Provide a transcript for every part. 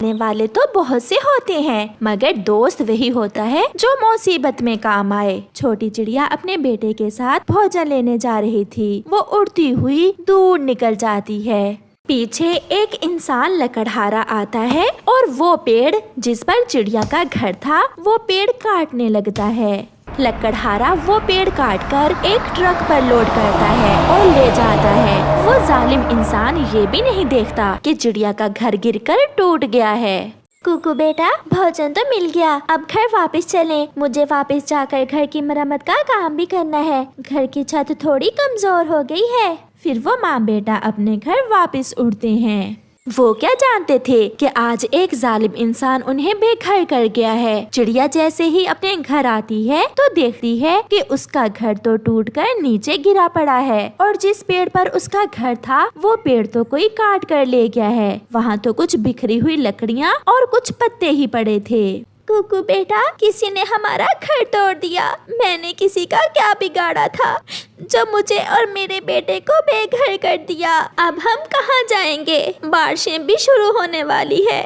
ने वाले तो बहुत से होते हैं, मगर दोस्त वही होता है जो मुसीबत में काम आए। छोटी चिड़िया अपने बेटे के साथ भोजन लेने जा रही थी। वो उड़ती हुई दूर निकल जाती है। पीछे एक इंसान लकड़हारा आता है और वो पेड़ जिस पर चिड़िया का घर था वो पेड़ काटने लगता है। लकड़हारा वो पेड़ काटकर एक ट्रक पर लोड करता है और ले जाता है। वो जालिम इंसान ये भी नहीं देखता कि चिड़िया का घर गिरकर टूट गया है। कुकू बेटा, भोजन तो मिल गया, अब घर वापस चलें। मुझे वापस जाकर घर की मरम्मत का काम भी करना है। घर की छत थोड़ी कमजोर हो गई है। फिर वो माँ बेटा अपने घर वापस उड़ते हैं। वो क्या जानते थे कि आज एक जालिम इंसान उन्हें बेघर कर गया है। चिड़िया जैसे ही अपने घर आती है तो देखती है कि उसका घर तो टूटकर नीचे गिरा पड़ा है और जिस पेड़ पर उसका घर था वो पेड़ तो कोई काट कर ले गया है। वहाँ तो कुछ बिखरी हुई लकड़ियाँ और कुछ पत्ते ही पड़े थे। कुकू बेटा, किसी ने हमारा घर तोड़ दिया। मैंने किसी का क्या बिगाड़ा था जो मुझे और मेरे बेटे को बेघर कर दिया। अब हम कहाँ जाएंगे? बारिशें भी शुरू होने वाली है।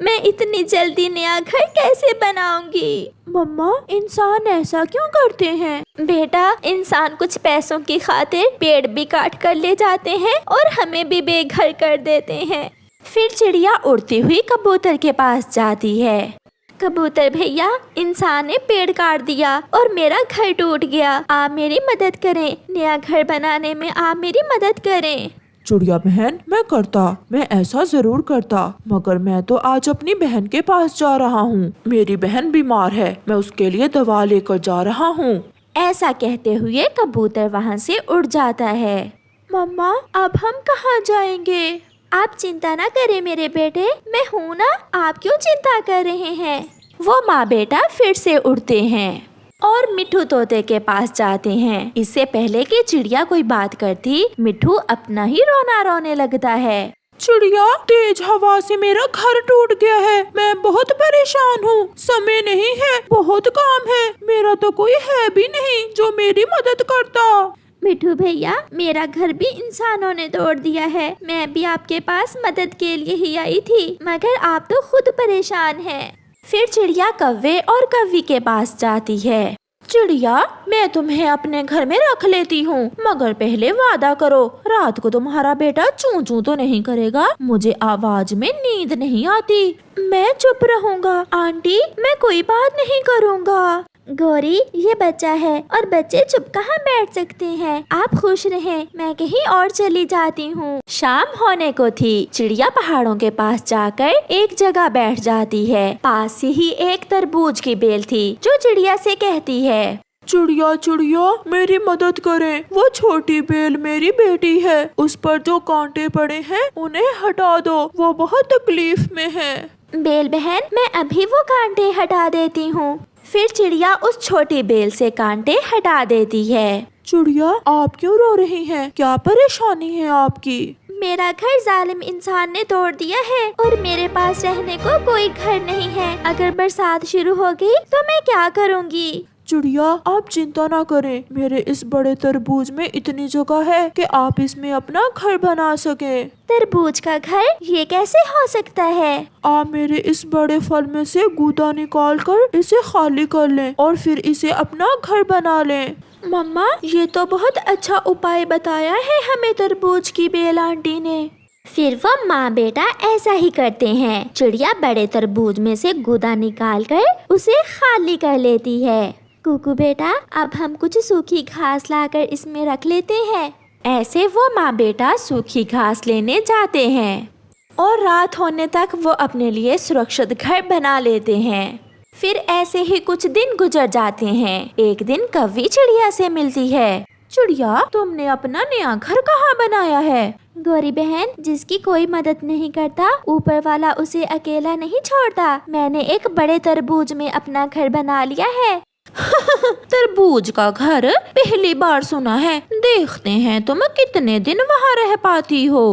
मैं इतनी जल्दी नया घर कैसे बनाऊंगी? मम्मा, इंसान ऐसा क्यों करते हैं? बेटा, इंसान कुछ पैसों की खातिर पेड़ भी काट कर ले जाते हैं और हमें भी बेघर कर देते हैं। फिर चिड़िया उड़ती हुई कबूतर के पास जाती है। कबूतर भैया, इंसान ने पेड़ काट दिया और मेरा घर टूट गया। आप मेरी मदद करें, नया घर बनाने में आप मेरी मदद करें। चिड़िया बहन, मैं ऐसा जरूर करता, मगर मैं तो आज अपनी बहन के पास जा रहा हूँ। मेरी बहन बीमार है, मैं उसके लिए दवा लेकर जा रहा हूँ। ऐसा कहते हुए कबूतर वहाँ से उड़ जाता है। मम्मा, अब हम कहाँ जाएंगे? आप चिंता ना करें मेरे बेटे, मैं हूँ ना, आप क्यों चिंता कर रहे हैं? वो माँ बेटा फिर से उड़ते हैं और मिट्ठू तोते के पास जाते हैं। इससे पहले कि चिड़िया कोई बात करती, मिट्ठू अपना ही रोना रोने लगता है। चिड़िया, तेज हवा से मेरा घर टूट गया है। मैं बहुत परेशान हूँ। समय नहीं है, बहुत काम है। मेरा तो कोई है भी नहीं जो मेरी मदद करता। मिट्ठू भैया, मेरा घर भी इंसानों ने तोड़ दिया है। मैं भी आपके पास मदद के लिए ही आई थी, मगर आप तो खुद परेशान हैं। फिर चिड़िया कव्वे और कव्वी के पास जाती है। चिड़िया, मैं तुम्हें अपने घर में रख लेती हूँ, मगर पहले वादा करो रात को तुम्हारा बेटा चूं चूं तो नहीं करेगा। मुझे आवाज में नींद नहीं आती। मैं चुप रहूँगा आंटी, मैं कोई बात नहीं करूँगा। गौरी, ये बच्चा है और बच्चे चुप कहाँ बैठ सकते हैं। आप खुश रहें, मैं कहीं और चली जाती हूँ। शाम होने को थी। चिड़िया पहाड़ों के पास जाकर एक जगह बैठ जाती है। पास ही एक तरबूज की बेल थी जो चिड़िया से कहती है, चिड़िया चिड़िया, मेरी मदद करें। वो छोटी बेल मेरी बेटी है, उस पर जो कांटे पड़े हैं उन्हें हटा दो, वो बहुत तकलीफ में है। बेल बहन, मैं अभी वो कांटे हटा देती हूँ। फिर चिड़िया उस छोटी बेल से कांटे हटा देती है। चिड़िया, आप क्यों रो रही हैं? क्या परेशानी है आपकी? मेरा घर जालिम इंसान ने तोड़ दिया है और मेरे पास रहने को कोई घर नहीं है। अगर बरसात शुरू हो गई तो मैं क्या करूँगी? चिड़िया, आप चिंता ना करें। मेरे इस बड़े तरबूज में इतनी जगह है कि आप इसमें अपना घर बना सकें। तरबूज का घर? ये कैसे हो सकता है? आप मेरे इस बड़े फल में से गूदा निकाल कर इसे खाली कर लें और फिर इसे अपना घर बना लें। मम्मा, ये तो बहुत अच्छा उपाय बताया है हमें तरबूज की बेल आंटी ने। फिर वो माँ बेटा ऐसा ही करते हैं। चिड़िया बड़े तरबूज में से गूदा निकाल कर उसे खाली कर लेती है। कुकू बेटा, अब हम कुछ सूखी घास लाकर इसमें रख लेते हैं। ऐसे वो माँ बेटा सूखी घास लेने जाते हैं और रात होने तक वो अपने लिए सुरक्षित घर बना लेते हैं। फिर ऐसे ही कुछ दिन गुजर जाते हैं। एक दिन कव्वी चिड़िया से मिलती है। चिड़िया, तुमने अपना नया घर कहाँ बनाया है? गौरी बहन, जिसकी कोई मदद नहीं करता, ऊपर वाला उसे अकेला नहीं छोड़ता। मैंने एक बड़े तरबूज में अपना घर बना लिया है। तरबूज का घर? पहली बार सुना है। देखते हैं तुम कितने दिन वहाँ रह पाती हो।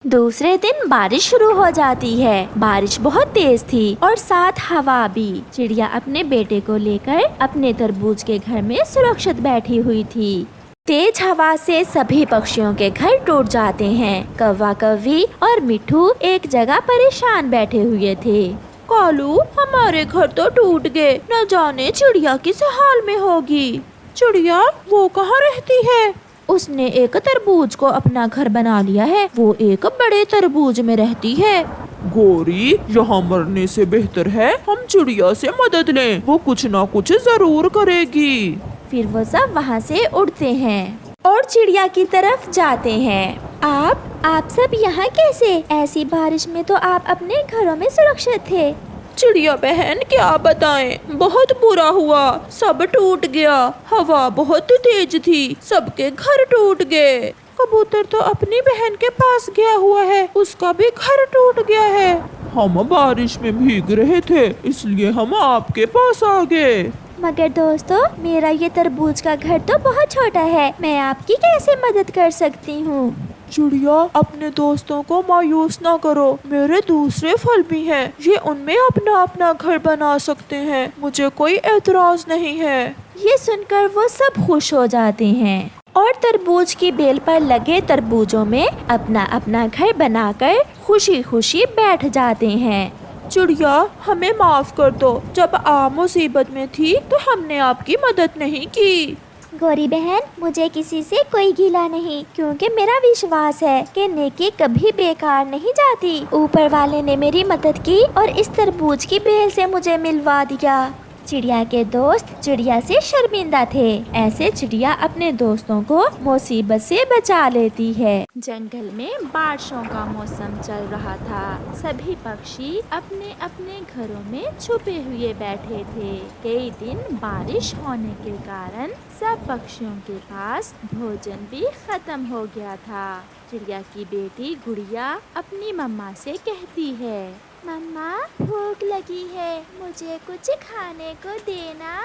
दूसरे दिन बारिश शुरू हो जाती है। बारिश बहुत तेज थी और साथ हवा भी। चिड़िया अपने बेटे को लेकर अपने तरबूज के घर में सुरक्षित बैठी हुई थी। तेज हवा से सभी पक्षियों के घर टूट जाते हैं। कौवा कौवी और मिट्ठू एक जगह परेशान बैठे हुए थे। कालू, हमारे घर तो टूट गए, न जाने चिड़िया किस हाल में होगी। चिड़िया वो कहाँ रहती है? उसने एक तरबूज को अपना घर बना लिया है। वो एक बड़े तरबूज में रहती है। गोरी, यहाँ मरने से बेहतर है हम चिड़िया से मदद लें, वो कुछ ना कुछ जरूर करेगी। फिर वो सब वहाँ से उड़ते हैं और चिड़िया की तरफ जाते हैं। आप सब यहाँ कैसे? ऐसी बारिश में तो आप अपने घरों में सुरक्षित थे। चिड़िया बहन, क्या बताएं, बहुत बुरा हुआ, सब टूट गया। हवा बहुत तेज थी, सबके घर टूट गए। कबूतर तो अपनी बहन के पास गया हुआ है, उसका भी घर टूट गया है। हम बारिश में भीग रहे थे, इसलिए हम आपके पास आ गए। मगर दोस्तों, मेरा ये तरबूज का घर तो बहुत छोटा है, मैं आपकी कैसे मदद कर सकती हूँ? चिड़िया, अपने दोस्तों को मायूस ना करो, मेरे दूसरे फल भी हैं, ये उनमें अपना अपना घर बना सकते हैं, मुझे कोई एतराज नहीं है। ये सुनकर वो सब खुश हो जाते हैं और तरबूज की बेल पर लगे तरबूजों में अपना अपना घर बनाकर खुशी खुशी बैठ जाते हैं। चिड़िया, हमें माफ कर दो, जब आप मुसीबत में थी तो हमने आपकी मदद नहीं की। गौरी बहन, मुझे किसी से कोई गिला नहीं, क्योंकि मेरा विश्वास है कि नेकी कभी बेकार नहीं जाती। ऊपर वाले ने मेरी मदद की और इस तरबूज की बेल से मुझे मिलवा दिया। चिड़िया के दोस्त चिड़िया से शर्मिंदा थे। ऐसे चिड़िया अपने दोस्तों को मुसीबत से बचा लेती है। जंगल में बारिशों का मौसम चल रहा था। सभी पक्षी अपने अपने घरों में छुपे हुए बैठे थे। कई दिन बारिश होने के कारण सब पक्षियों के पास भोजन भी खत्म हो गया था। चिड़िया की बेटी गुड़िया अपनी मम्मा से कहती है, मम्मा, भूख लगी है, मुझे कुछ खाने को देना।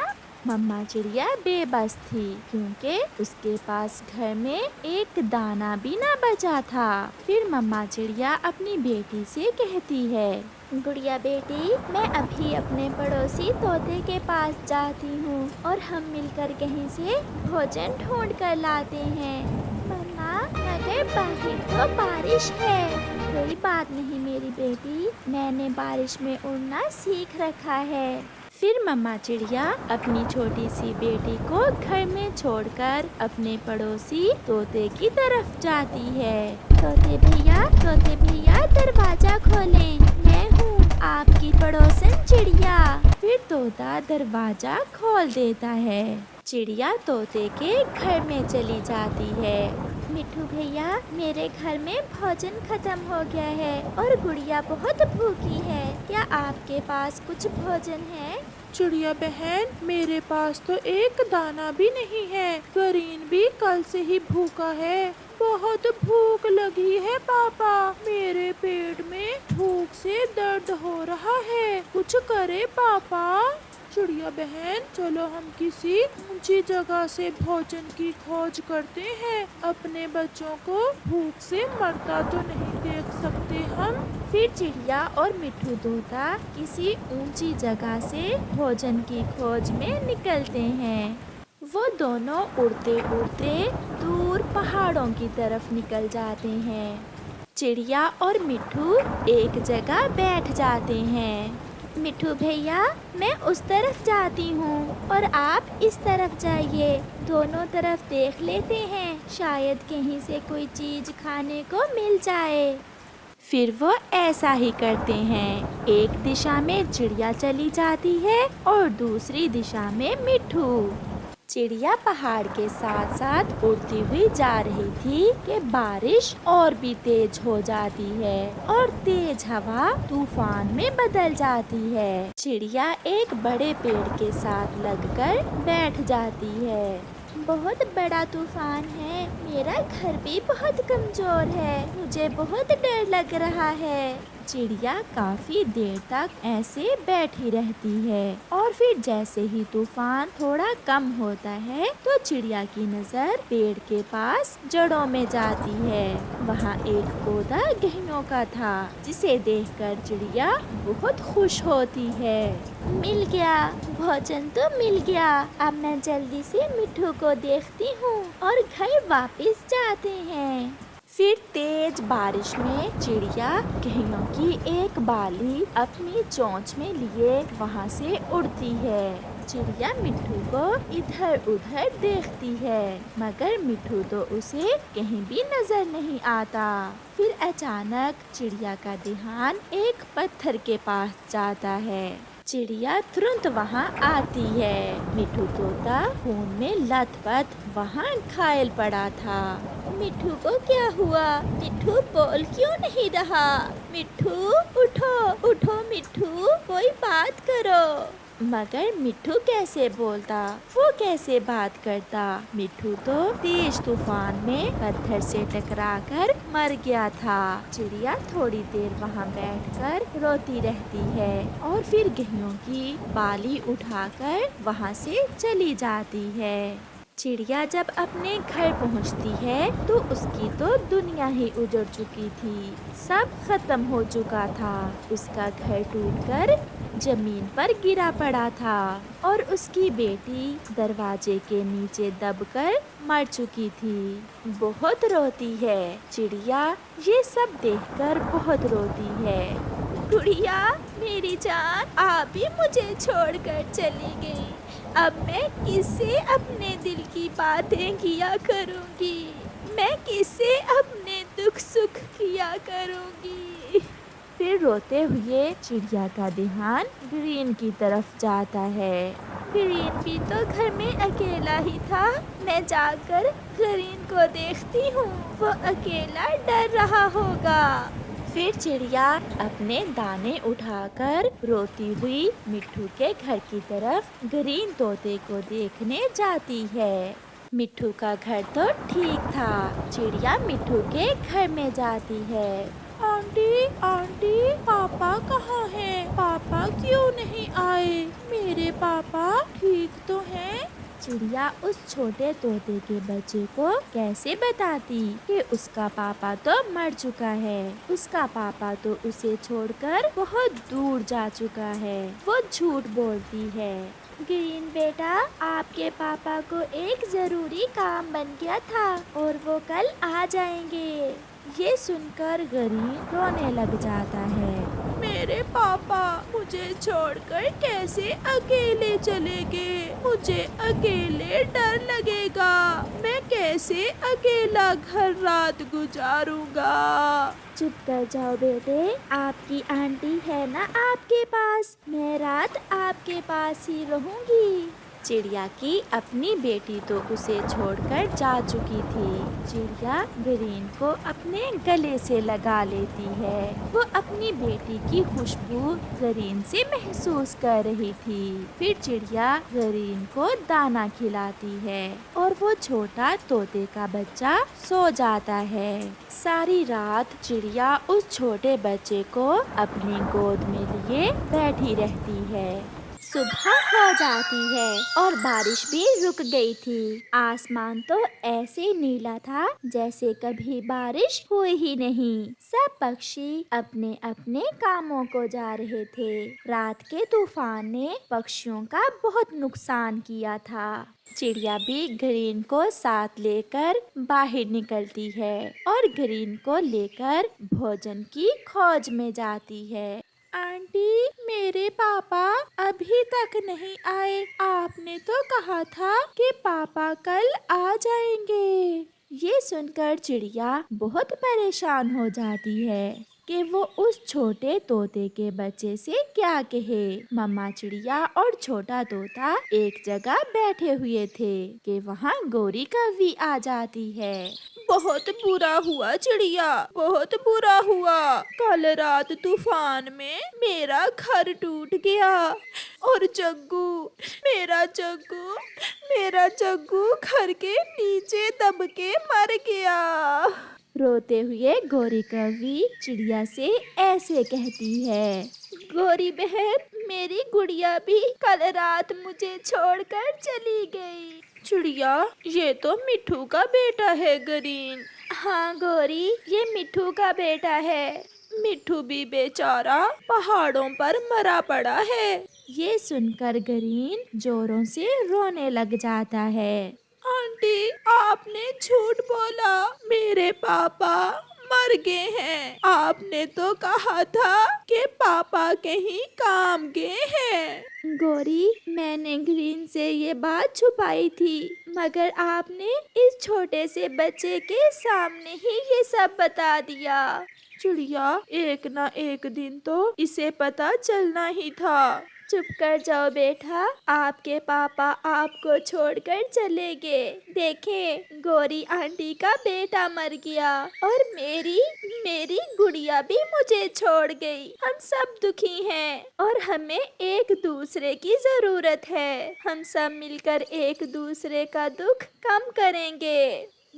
मम्मा चिड़िया बेबस थी, क्योंकि उसके पास घर में एक दाना भी ना बचा था। फिर मम्मा चिड़िया अपनी बेटी से कहती है, गुड़िया बेटी, मैं अभी अपने पड़ोसी तोते के पास जाती हूँ और हम मिलकर कहीं से भोजन ढूंढ कर लाते हैं। मम्मा, मगर बाहर तो बारिश है। कोई बात नहीं मेरी बेटी, मैंने बारिश में उड़ना सीख रखा है। फिर मम्मा चिड़िया अपनी छोटी सी बेटी को घर में छोड़कर अपने पड़ोसी तोते की तरफ जाती है। तोते भैया, दरवाजा खोलें, मैं हूँ आपकी पड़ोसन चिड़िया। फिर तोता दरवाजा खोल देता है। चिड़िया तोते के घर में चली जाती है। मिट्ठू भैया, मेरे घर में भोजन खत्म हो गया है और गुड़िया बहुत भूखी है, क्या आपके पास कुछ भोजन है? चिड़िया बहन, मेरे पास तो एक दाना भी नहीं है, गरीन भी कल से ही भूखा है, बहुत भूख लगी है पापा, मेरे पेट में भूख से दर्द हो रहा है, कुछ करे पापा। चिड़िया बहन, चलो हम किसी ऊंची जगह से भोजन की खोज करते हैं, अपने बच्चों को भूख से मरता तो नहीं देख सकते हम। फिर चिड़िया और मिट्ठू तोता किसी ऊंची जगह से भोजन की खोज में निकलते हैं। वो दोनों उड़ते उड़ते दूर पहाड़ों की तरफ निकल जाते हैं। चिड़िया और मिट्ठू एक जगह बैठ जाते हैं। मिट्ठू भैया, मैं उस तरफ जाती हूँ और आप इस तरफ जाइए, दोनों तरफ देख लेते हैं, शायद कहीं से कोई चीज खाने को मिल जाए। फिर वो ऐसा ही करते हैं। एक दिशा में चिड़िया चली जाती है और दूसरी दिशा में मिट्ठू। चिड़िया पहाड़ के साथ साथ उड़ती हुई जा रही थी कि बारिश और भी तेज हो जाती है और तेज हवा तूफान में बदल जाती है। चिड़िया एक बड़े पेड़ के साथ लगकर बैठ जाती है। बहुत बड़ा तूफान है, मेरा घर भी बहुत कमजोर है, मुझे बहुत डर लग रहा है। चिड़िया काफी देर तक ऐसे बैठी रहती है और फिर जैसे ही तूफान थोड़ा कम होता है तो चिड़िया की नजर पेड़ के पास जड़ों में जाती है। वहाँ एक पौधा गहनों का था जिसे देखकर चिड़िया बहुत खुश होती है। मिल गया, भोजन तो मिल गया। अब मैं जल्दी से मिट्ठू को देखती हूँ और घर वापस जाते हैं। फिर तेज बारिश में चिड़िया कहियों की एक बाली अपनी चोंच में लिए वहाँ से उड़ती है। चिड़िया मिट्ठू को इधर उधर देखती है मगर मिट्ठू तो उसे कहीं भी नजर नहीं आता। फिर अचानक चिड़िया का ध्यान एक पत्थर के पास जाता है। चिड़िया तुरंत वहाँ आती है। मिट्ठू तोता खून में लथपथ वहाँ घायल पड़ा था। मिट्ठू को क्या हुआ? मिट्ठू बोल क्यों नहीं रहा? मिट्ठू उठो उठो, मिट्ठू कोई बात करो। मगर मिट्ठू कैसे बोलता, वो कैसे बात करता? मिट्ठू तो तेज तूफान में पत्थर से टकराकर मर गया था। चिड़िया थोड़ी देर वहाँ बैठकर रोती रहती है और फिर गेहूं की बाली उठाकर वहाँ से चली जाती है। चिड़िया जब अपने घर पहुंचती है तो उसकी तो दुनिया ही उजड़ चुकी थी, सब खत्म हो चुका था। उसका घर टूटकर जमीन पर गिरा पड़ा था और उसकी बेटी दरवाजे के नीचे दबकर मर चुकी थी। बहुत रोती है चिड़िया, ये सब देखकर बहुत रोती है। गुड़िया मेरी जान, आप भी मुझे छोड़कर चली गई। अब मैं किससे अपने दिल की बातें किया करूँगी? मैं किससे अपने दुख सुख किया करूँगी? फिर रोते हुए चिड़िया का ध्यान ग्रीन की तरफ जाता है। ग्रीन भी तो घर में अकेला ही था। मैं जाकर ग्रीन को देखती हूँ, वो अकेला डर रहा होगा। फिर चिड़िया अपने दाने उठाकर रोती हुई मिट्ठू के घर की तरफ ग्रीन तोते को देखने जाती है। मिट्ठू का घर तो ठीक था। चिड़िया मिट्ठू के घर में जाती है। आंटी आंटी, पापा कहाँ हैं? पापा क्यों नहीं आए? मेरे पापा ठीक तो हैं? चिड़िया उस छोटे तोते के बच्चे को कैसे बताती कि उसका पापा तो मर चुका है। उसका पापा तो उसे छोड़कर बहुत दूर जा चुका है। वो झूठ बोलती है। ग्रीन बेटा, आपके पापा को एक जरूरी काम बन गया था और वो कल आ जाएंगे। ये सुनकर ग्रीन रोने लग जाता है। मेरे पापा मुझे छोड़कर कैसे अकेले चले गए? मुझे अकेले डर लगेगा। मैं कैसे अकेला घर रात गुजारूंगा? चुप कर जाओ बेटे, आपकी आंटी है ना आपके पास। मैं रात आपके पास ही रहूंगी। चिड़िया की अपनी बेटी तो उसे छोड़कर जा चुकी थी। चिड़िया ग्रीन को अपने गले से लगा लेती है। वो अपनी बेटी की खुशबू ग्रीन से महसूस कर रही थी। फिर चिड़िया ग्रीन को दाना खिलाती है और वो छोटा तोते का बच्चा सो जाता है। सारी रात चिड़िया उस छोटे बच्चे को अपनी गोद में लिए बैठी रहती है। सुबह हो जाती है और बारिश भी रुक गई थी। आसमान तो ऐसे नीला था जैसे कभी बारिश हुई ही नहीं। सब पक्षी अपने अपने कामों को जा रहे थे। रात के तूफान ने पक्षियों का बहुत नुकसान किया था। चिड़िया भी ग्रीन को साथ लेकर बाहर निकलती है और ग्रीन को लेकर भोजन की खोज में जाती है। आंटी, मेरे पापा अभी तक नहीं आए। आपने तो कहा था कि पापा कल आ जाएंगे। ये सुनकर चिड़िया बहुत परेशान हो जाती है कि वो उस छोटे तोते के बच्चे से क्या कहे। मम्मा चिड़िया और छोटा तोता एक जगह बैठे हुए थे कि वहाँ गौरी कौवी आ जाती है। बहुत बुरा हुआ चिड़िया, बहुत बुरा हुआ। कल रात तूफान में मेरा घर टूट गया और मेरा जग्गू घर के नीचे दब के मर गया। रोते हुए गौरी कौवी चिड़िया से ऐसे कहती है, गौरी बहन, मेरी गुड़िया भी कल रात मुझे छोड़कर चली गई। चिड़िया, ये तो मिट्ठू का बेटा है गरीन। हाँ गौरी, ये मिट्ठू का बेटा है। मिट्ठू भी बेचारा पहाड़ों पर मरा पड़ा है। ये सुनकर गरीन जोरों से रोने लग जाता है। आंटी, आपने झूठ बोला, मेरे पापा मर गए हैं। आपने तो कहा था कि पापा कहीं काम गए हैं। गौरी, मैंने ग्रीन से ये बात छुपाई थी, मगर आपने इस छोटे से बच्चे के सामने ही ये सब बता दिया। चिड़िया, एक ना एक दिन तो इसे पता चलना ही था। चुप कर जाओ बेटा, आपके पापा आपको छोड़कर चले गए। देखें, गौरी आंटी का बेटा मर गया और मेरी गुड़िया भी मुझे छोड़ गई। हम सब दुखी हैं और हमें एक दूसरे की जरूरत है। हम सब मिलकर एक दूसरे का दुख कम करेंगे।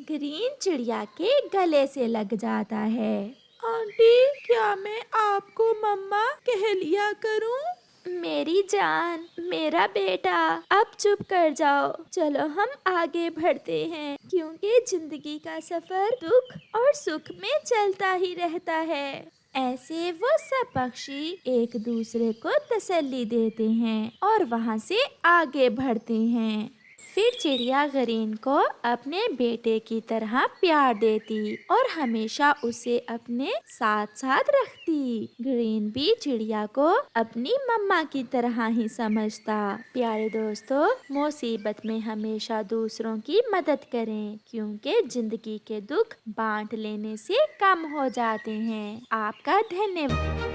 ग्रीन चिड़िया के गले से लग जाता है। आंटी, क्या मैं आपको मम्मा कह लिया करूं? मेरी जान, मेरा बेटा, अब चुप कर जाओ। चलो हम आगे बढ़ते हैं, क्योंकि जिंदगी का सफर दुख और सुख में चलता ही रहता है। ऐसे वो सब पक्षी एक दूसरे को तसल्ली देते हैं और वहाँ से आगे बढ़ते हैं। फिर चिड़िया गरीन को अपने बेटे की तरह प्यार देती और हमेशा उसे अपने साथ साथ रखती। ग्रीन भी चिड़िया को अपनी मम्मा की तरह ही समझता। प्यारे दोस्तों, मुसीबत में हमेशा दूसरों की मदद करें, क्योंकि जिंदगी के दुख बांट लेने से कम हो जाते हैं। आपका धन्यवाद।